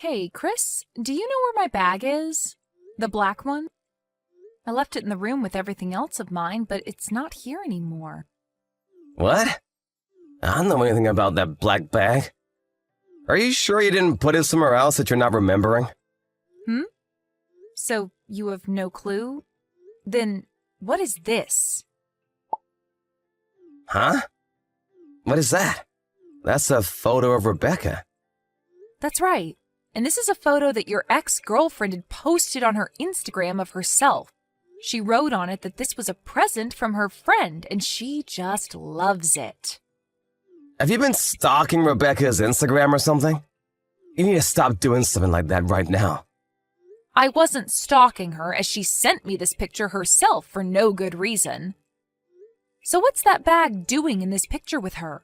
Hey, Chris, do you know where my bag is? The black one? I left it in the room with everything else of mine, but it's not here anymore. What? I don't know anything about that black bag. Are you sure you didn't put it somewhere else that you're not remembering? So you have no clue? Then what is this? Huh? What is that? That's a photo of Rebecca. That's right. And this is a photo that your ex-girlfriend had posted on her Instagram of herself. She wrote on it that this was a present from her friend, and she just loves it. Have you been stalking Rebecca's Instagram or something? You need to stop doing something like that right now. I wasn't stalking her, as she sent me this picture herself for no good reason. So what's that bag doing in this picture with her?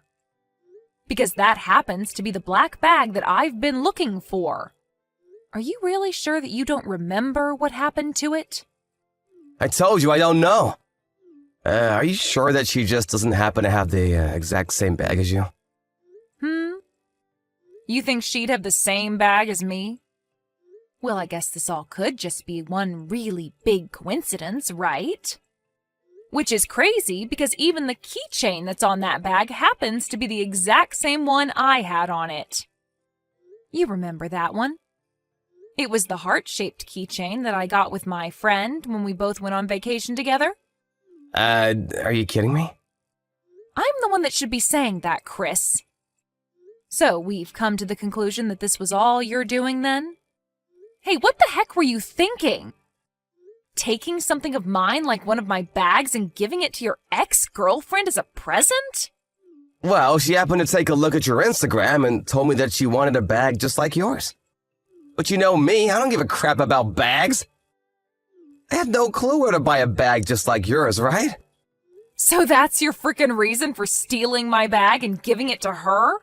Because that happens to be the black bag that I've been looking for. Are you really sure that you don't remember what happened to it? I told you I don't know. Are you sure that she just doesn't happen to have the exact same bag as you? You think she'd have the same bag as me? Well, I guess this all could just be one really big coincidence, right? Which is crazy because even the keychain that's on that bag happens to be the exact same one I had on it. You remember that one? It was the heart-shaped keychain that I got with my friend when we both went on vacation together. Are you kidding me? I'm the one that should be saying that, Chris. So we've come to the conclusion that this was all you're doing then? Hey, what the heck were you thinking? Taking something of mine like one of my bags and giving it to your ex-girlfriend as a present? Well, she happened to take a look at your Instagram and told me that she wanted a bag just like yours. But you know me, I don't give a crap about bags. I have no clue where to buy a bag just like yours, right? So that's your frickin' reason for stealing my bag and giving it to her?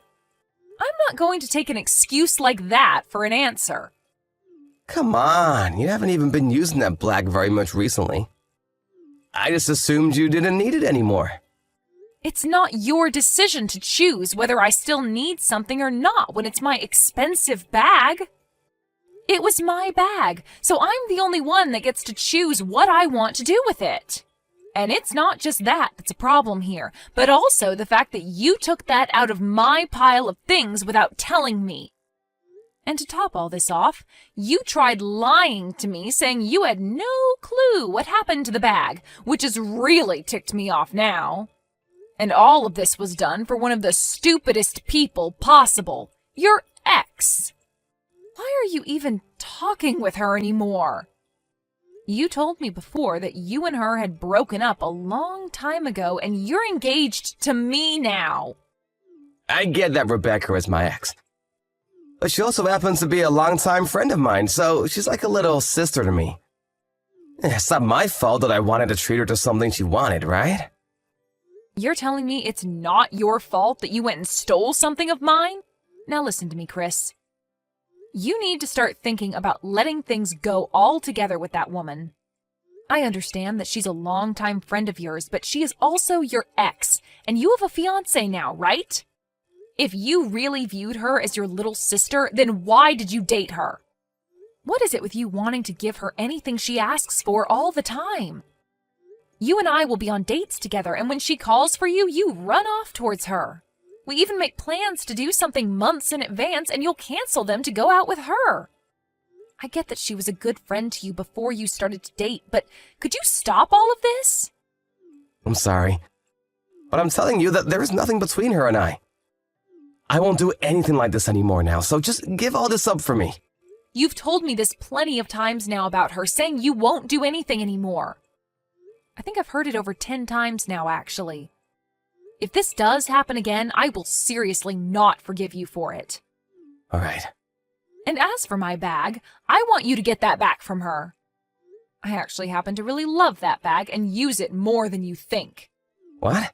I'm not going to take an excuse like that for an answer. Come on, you haven't even been using that black very much recently. I just assumed you didn't need it anymore. It's not your decision to choose whether I still need something or not when it's my expensive bag. It was my bag, so I'm the only one that gets to choose what I want to do with it. And it's not just that that's a problem here, but also the fact that you took that out of my pile of things without telling me. And to top all this off, you tried lying to me saying you had no clue what happened to the bag, which has really ticked me off now. And all of this was done for one of the stupidest people possible, your ex. Why are you even talking with her anymore? You told me before that you and her had broken up a long time ago and you're engaged to me now. I get that Rebecca is my ex. But she also happens to be a longtime friend of mine, so she's like a little sister to me. It's not my fault that I wanted to treat her to something she wanted, right? You're telling me it's not your fault that you went and stole something of mine? Now listen to me, Chris. You need to start thinking about letting things go altogether with that woman. I understand that she's a longtime friend of yours, but she is also your ex, and you have a fiance now, right? If you really viewed her as your little sister, then why did you date her? What is it with you wanting to give her anything she asks for all the time? You and I will be on dates together, and when she calls for you, you run off towards her. We even make plans to do something months in advance, and you'll cancel them to go out with her. I get that she was a good friend to you before you started to date, but could you stop all of this? I'm sorry, but I'm telling you that there is nothing between her and I. I won't do anything like this anymore now, so just give all this up for me. You've told me this plenty of times now about her, saying you won't do anything anymore. I think I've heard it over 10 times now, actually. If this does happen again, I will seriously not forgive you for it. All right. And as for my bag, I want you to get that back from her. I actually happen to really love that bag and use it more than you think. What?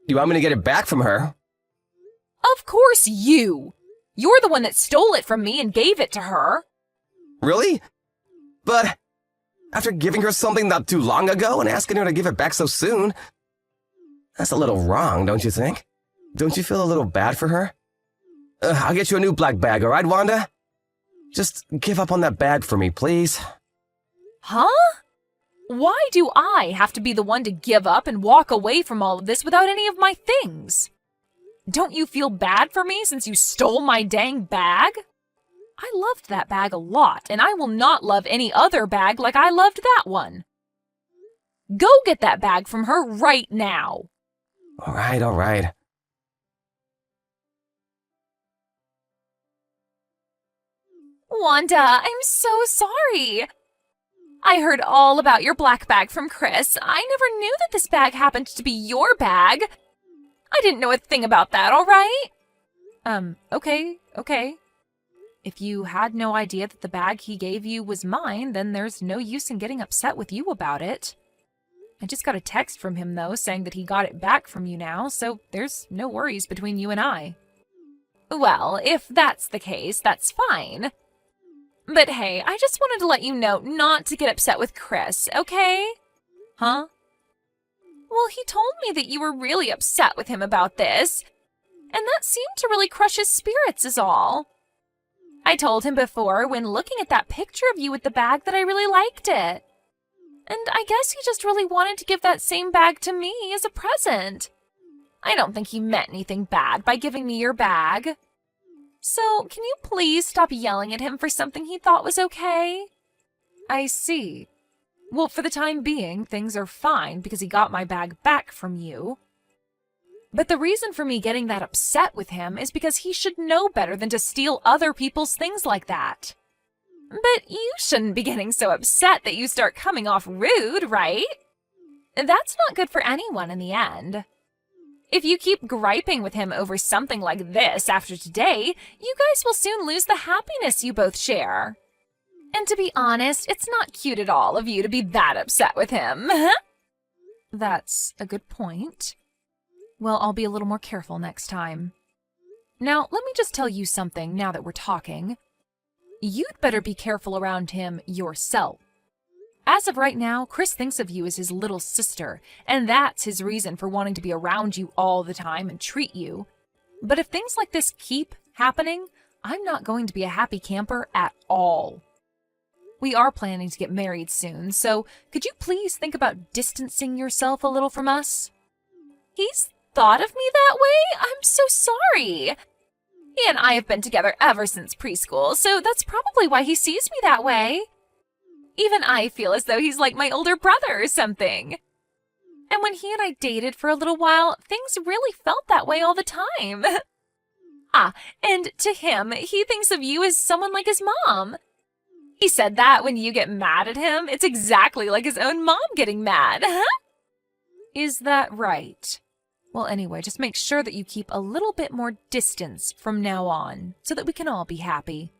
You want me to get it back from her? Of course you! You're the one that stole it from me and gave it to her. Really? But after giving her something not too long ago and asking her to give it back so soon, that's a little wrong, don't you think? Don't you feel a little bad for her? I'll get you a new black bag, all right, Wanda? Just give up on that bag for me, please. Huh? Why do I have to be the one to give up and walk away from all of this without any of my things? Don't you feel bad for me since you stole my dang bag? I loved that bag a lot, and I will not love any other bag like I loved that one. Go get that bag from her right now. All right. Wanda, I'm so sorry. I heard all about your black bag from Chris. I never knew that this bag happened to be your bag. I didn't know a thing about that, all right? Okay. If you had no idea that the bag he gave you was mine, then there's no use in getting upset with you about it. I just got a text from him, though, saying that he got it back from you now, so there's no worries between you and I. Well, if that's the case, that's fine. But hey, I just wanted to let you know not to get upset with Chris, okay? Huh? Well, he told me that you were really upset with him about this, and that seemed to really crush his spirits is all. I told him before, when looking at that picture of you with the bag, that I really liked it. And I guess he just really wanted to give that same bag to me as a present. I don't think he meant anything bad by giving me your bag. So, can you please stop yelling at him for something he thought was okay? I see. Well, for the time being, things are fine because he got my bag back from you. But the reason for me getting that upset with him is because he should know better than to steal other people's things like that. But you shouldn't be getting so upset that you start coming off rude, right? That's not good for anyone in the end. If you keep griping with him over something like this after today, you guys will soon lose the happiness you both share. And to be honest, it's not cute at all of you to be that upset with him. That's a good point. Well, I'll be a little more careful next time. Now, let me just tell you something now that we're talking. You'd better be careful around him yourself. As of right now, Chris thinks of you as his little sister, and that's his reason for wanting to be around you all the time and treat you. But if things like this keep happening, I'm not going to be a happy camper at all. We are planning to get married soon, so could you please think about distancing yourself a little from us? He's thought of me that way? I'm so sorry. He and I have been together ever since preschool, so that's probably why he sees me that way. Even I feel as though he's like my older brother or something. And when he and I dated for a little while, things really felt that way all the time. And to him, he thinks of you as someone like his mom. He said that when you get mad at him, it's exactly like his own mom getting mad. Is that right? Well, anyway, just make sure that you keep a little bit more distance from now on so that we can all be happy.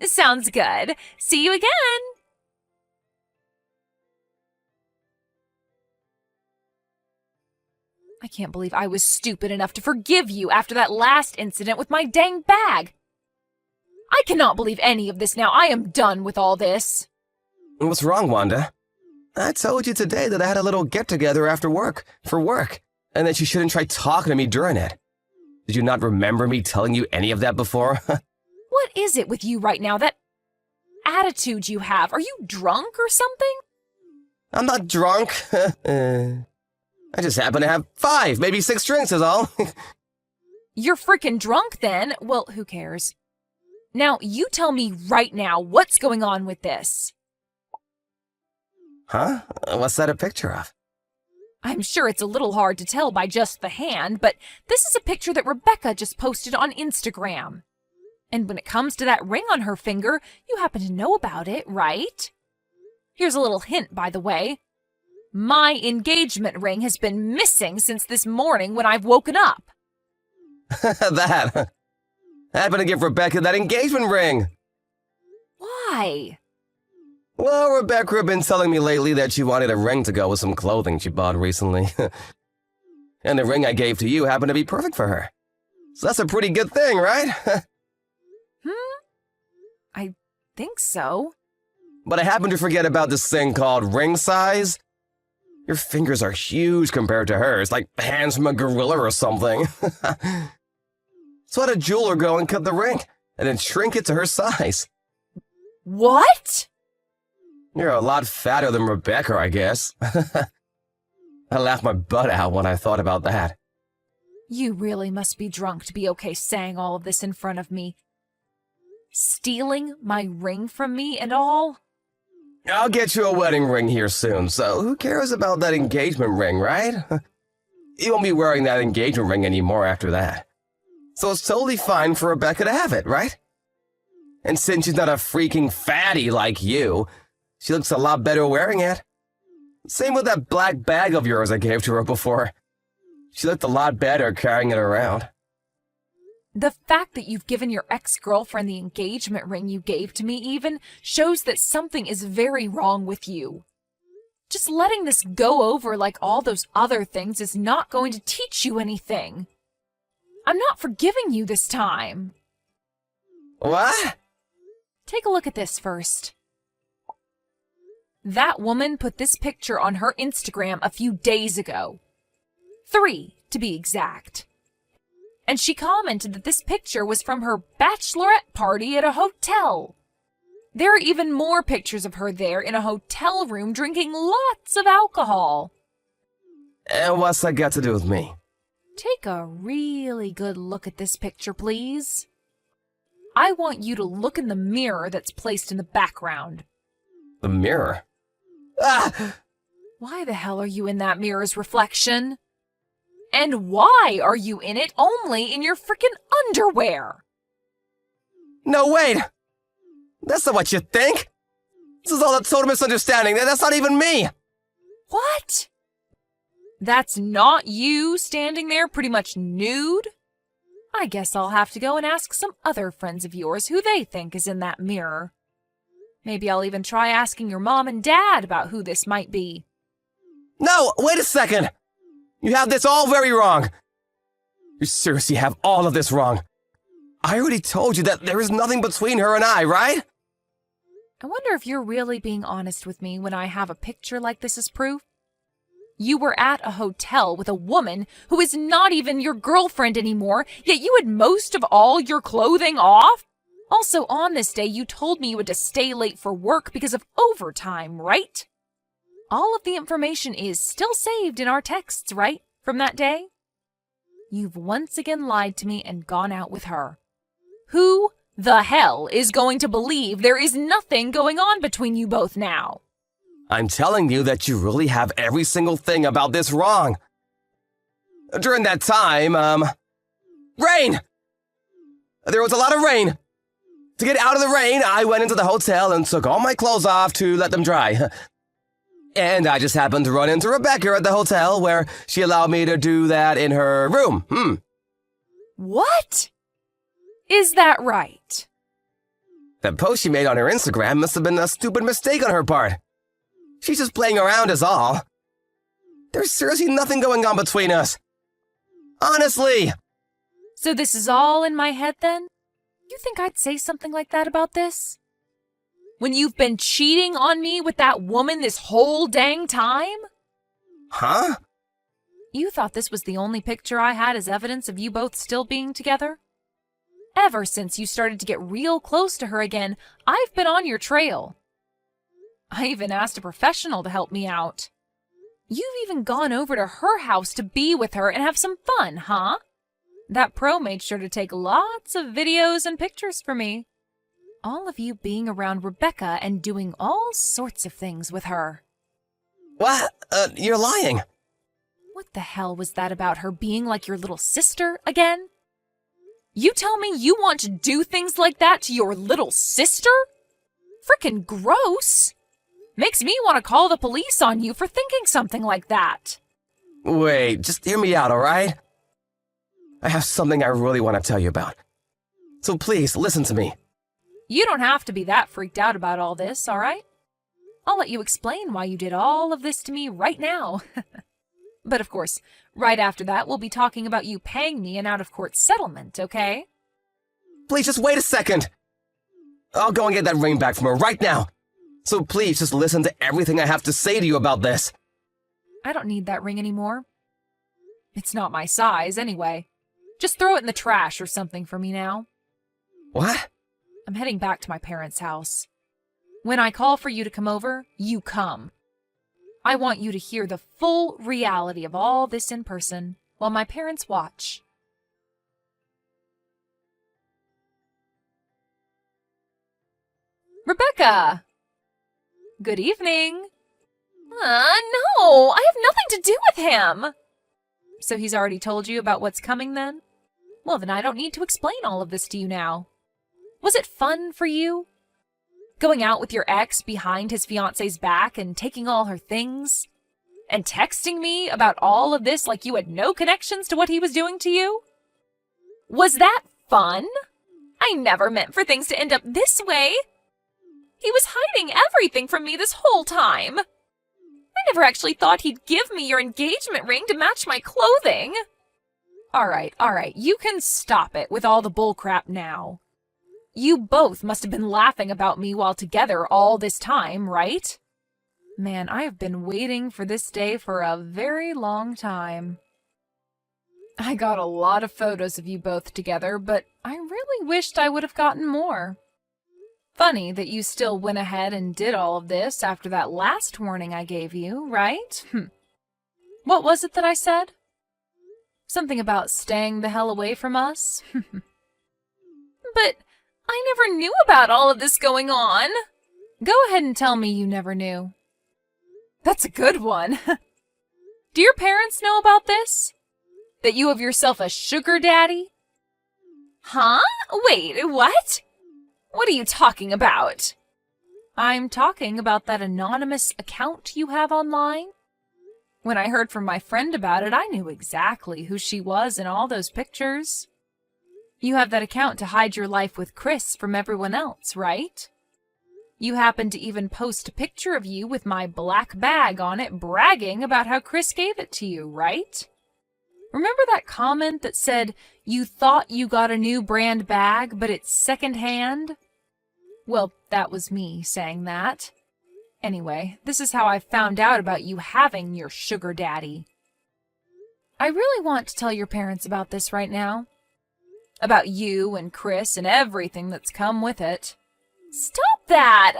Sounds good. See you again! I can't believe I was stupid enough to forgive you after that last incident with my dang bag. I cannot believe any of this now. I am done with all this. What's wrong, Wanda? I told you today that I had a little get-together after work, for work, and that you shouldn't try talking to me during it. Did you not remember me telling you any of that before? What is it with you right now, that attitude you have? Are you drunk or something? I'm not drunk. I just happen to have 5, maybe 6 drinks is all. You're freaking drunk then. Well, who cares? Now, you tell me right now what's going on with this. Huh? What's that a picture of? I'm sure it's a little hard to tell by just the hand, but this is a picture that Rebecca just posted on Instagram. And when it comes to that ring on her finger, you happen to know about it, right? Here's a little hint, by the way. My engagement ring has been missing since this morning when I've woken up. That. I happened to give Rebecca that engagement ring. Why? Well, Rebecca had been telling me lately that she wanted a ring to go with some clothing she bought recently. And the ring I gave to you happened to be perfect for her. So that's a pretty good thing, right? I think so. But I happened to forget about this thing called ring size. Your fingers are huge compared to hers, like hands from a gorilla or something. So I had a jeweler go and cut the ring, and then shrink it to her size. What? You're a lot fatter than Rebecca, I guess. I laughed my butt out when I thought about that. You really must be drunk to be okay saying all of this in front of me. Stealing my ring from me and all? I'll get you a wedding ring here soon, so who cares about that engagement ring, right? You won't be wearing that engagement ring anymore after that. So it's totally fine for Rebecca to have it, right? And since she's not a freaking fatty like you, she looks a lot better wearing it. Same with that black bag of yours I gave to her before. She looked a lot better carrying it around. The fact that you've given your ex-girlfriend the engagement ring you gave to me even shows that something is very wrong with you. Just letting this go over like all those other things is not going to teach you anything. I'm not forgiving you this time. What? Take a look at this first. That woman put this picture on her Instagram a few days ago. 3, to be exact. And she commented that this picture was from her bachelorette party at a hotel. There are even more pictures of her there in a hotel room drinking lots of alcohol. And what's that got to do with me? Take a really good look at this picture, please. I want you to look in the mirror that's placed in the background. The mirror? Ah! Why the hell are you in that mirror's reflection? And why are you in it only in your frickin' underwear? No, wait! That's not what you think! This is all a total misunderstanding. That's not even me! What? That's not you standing there pretty much nude? I guess I'll have to go and ask some other friends of yours who they think is in that mirror. Maybe I'll even try asking your mom and dad about who this might be. No, wait a second! You have this all very wrong. You seriously have all of this wrong. I already told you that there is nothing between her and I, right? I wonder if you're really being honest with me when I have a picture like this as proof. You were at a hotel with a woman who is not even your girlfriend anymore, yet you had most of all your clothing off? Also, on this day, you told me you had to stay late for work because of overtime, right? All of the information is still saved in our texts, right, from that day? You've once again lied to me and gone out with her. Who the hell is going to believe there is nothing going on between you both now? I'm telling you that you really have every single thing about this wrong. During that time, rain! There was a lot of rain. To get out of the rain, I went into the hotel and took all my clothes off to let them dry. And I just happened to run into Rebecca at the hotel where she allowed me to do that in her room. What? Is that right? That post she made on her Instagram must have been a stupid mistake on her part. She's just playing around is all. There's seriously nothing going on between us. Honestly. So this is all in my head then? You think I'd say something like that about this? When you've been cheating on me with that woman this whole dang time? Huh? You thought this was the only picture I had as evidence of you both still being together? Ever since you started to get real close to her again, I've been on your trail. I even asked a professional to help me out. You've even gone over to her house to be with her and have some fun, huh? That pro made sure to take lots of videos and pictures for me. All of you being around Rebecca and doing all sorts of things with her. What? You're lying. What the hell was that about her being like your little sister again? You tell me you want to do things like that to your little sister? Frickin' gross. Makes me want to call the police on you for thinking something like that. Wait, just hear me out, alright? I have something I really want to tell you about. So please, listen to me. You don't have to be that freaked out about all this, all right? I'll let you explain why you did all of this to me right now. But of course, right after that, we'll be talking about you paying me an out-of-court settlement, okay? Please, just wait a second. I'll go and get that ring back from her right now. So please, just listen to everything I have to say to you about this. I don't need that ring anymore. It's not my size, anyway. Just throw it in the trash or something for me now. What? I'm heading back to my parents' house. When I call for you to come over, you come. I want you to hear the full reality of all this in person while my parents watch. Rebecca! Good evening. No, I have nothing to do with him. So he's already told you about what's coming then? Well, then I don't need to explain all of this to you now. Was it fun for you? Going out with your ex behind his fiance's back and taking all her things? And texting me about all of this like you had no connections to what he was doing to you? Was that fun? I never meant for things to end up this way. He was hiding everything from me this whole time. I never actually thought he'd give me your engagement ring to match my clothing. All right, you can stop it with all the bullcrap now. You both must have been laughing about me while together all this time, right? Man, I have been waiting for this day for a very long time. I got a lot of photos of you both together, but I really wished I would have gotten more. Funny that you still went ahead and did all of this after that last warning I gave you, right? What was it that I said? Something about staying the hell away from us? But I never knew about all of this going on. Go ahead and tell me you never knew. That's a good one. Do your parents know about this? That you have yourself a sugar daddy? Huh? Wait, what? What are you talking about? I'm talking about that anonymous account you have online. When I heard from my friend about it, I knew exactly who she was in all those pictures. You have that account to hide your life with Chris from everyone else, right? You happened to even post a picture of you with my black bag on it, bragging about how Chris gave it to you, right? Remember that comment that said you thought you got a new brand bag, but it's secondhand? Well, that was me saying that. Anyway, this is how I found out about you having your sugar daddy. I really want to tell your parents about this right now. About you and Chris and everything that's come with it. Stop that!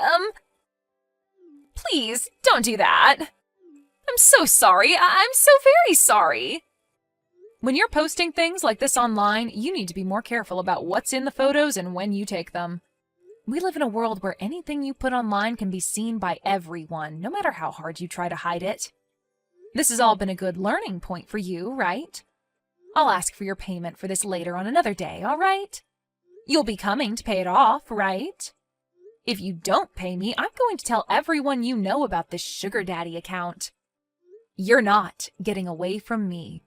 Please, don't do that. I'm so sorry. I'm so very sorry. When you're posting things like this online, you need to be more careful about what's in the photos and when you take them. We live in a world where anything you put online can be seen by everyone, no matter how hard you try to hide it. This has all been a good learning point for you, right? I'll ask for your payment for this later on another day, all right? You'll be coming to pay it off, right? If you don't pay me, I'm going to tell everyone you know about this sugar daddy account. You're not getting away from me.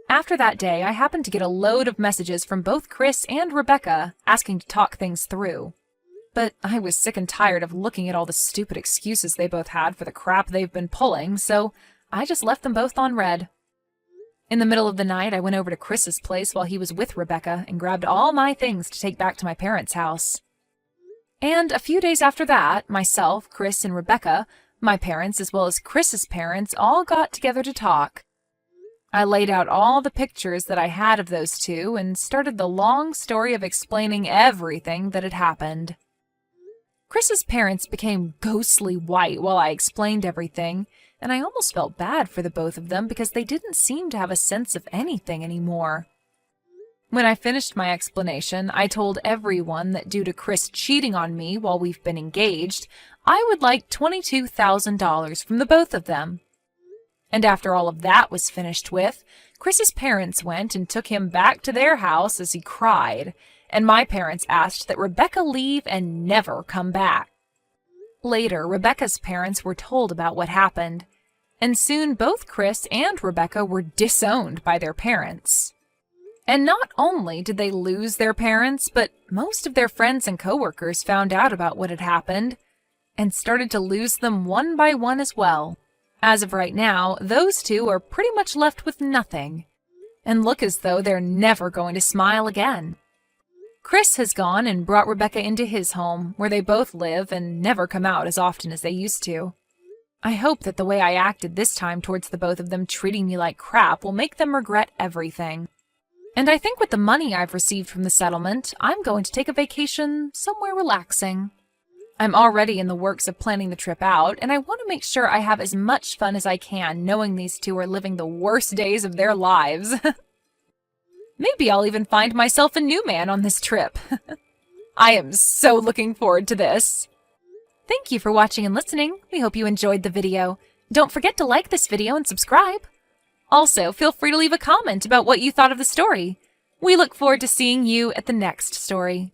After that day, I happened to get a load of messages from both Chris and Rebecca asking to talk things through. But I was sick and tired of looking at all the stupid excuses they both had for the crap they've been pulling, so I just left them both on red. In the middle of the night, I went over to Chris's place while he was with Rebecca and grabbed all my things to take back to my parents' house. And a few days after that, myself, Chris, and Rebecca, my parents as well as Chris's parents, all got together to talk. I laid out all the pictures that I had of those two and started the long story of explaining everything that had happened. Chris's parents became ghostly white while I explained everything, and I almost felt bad for the both of them because they didn't seem to have a sense of anything anymore. When I finished my explanation, I told everyone that due to Chris cheating on me while we've been engaged, I would like $22,000 from the both of them. And after all of that was finished with, Chris's parents went and took him back to their house as he cried, and my parents asked that Rebecca leave and never come back. Later, Rebecca's parents were told about what happened, and soon both Chris and Rebecca were disowned by their parents. And not only did they lose their parents, but most of their friends and coworkers found out about what had happened and started to lose them one by one as well. As of right now, those two are pretty much left with nothing, and look as though they're never going to smile again. Chris has gone and brought Rebecca into his home, where they both live and never come out as often as they used to. I hope that the way I acted this time towards the both of them treating me like crap will make them regret everything. And I think with the money I've received from the settlement, I'm going to take a vacation somewhere relaxing. I'm already in the works of planning the trip out, and I want to make sure I have as much fun as I can knowing these two are living the worst days of their lives. Maybe I'll even find myself a new man on this trip. I am so looking forward to this. Thank you for watching and listening. We hope you enjoyed the video. Don't forget to like this video and subscribe. Also, feel free to leave a comment about what you thought of the story. We look forward to seeing you at the next story.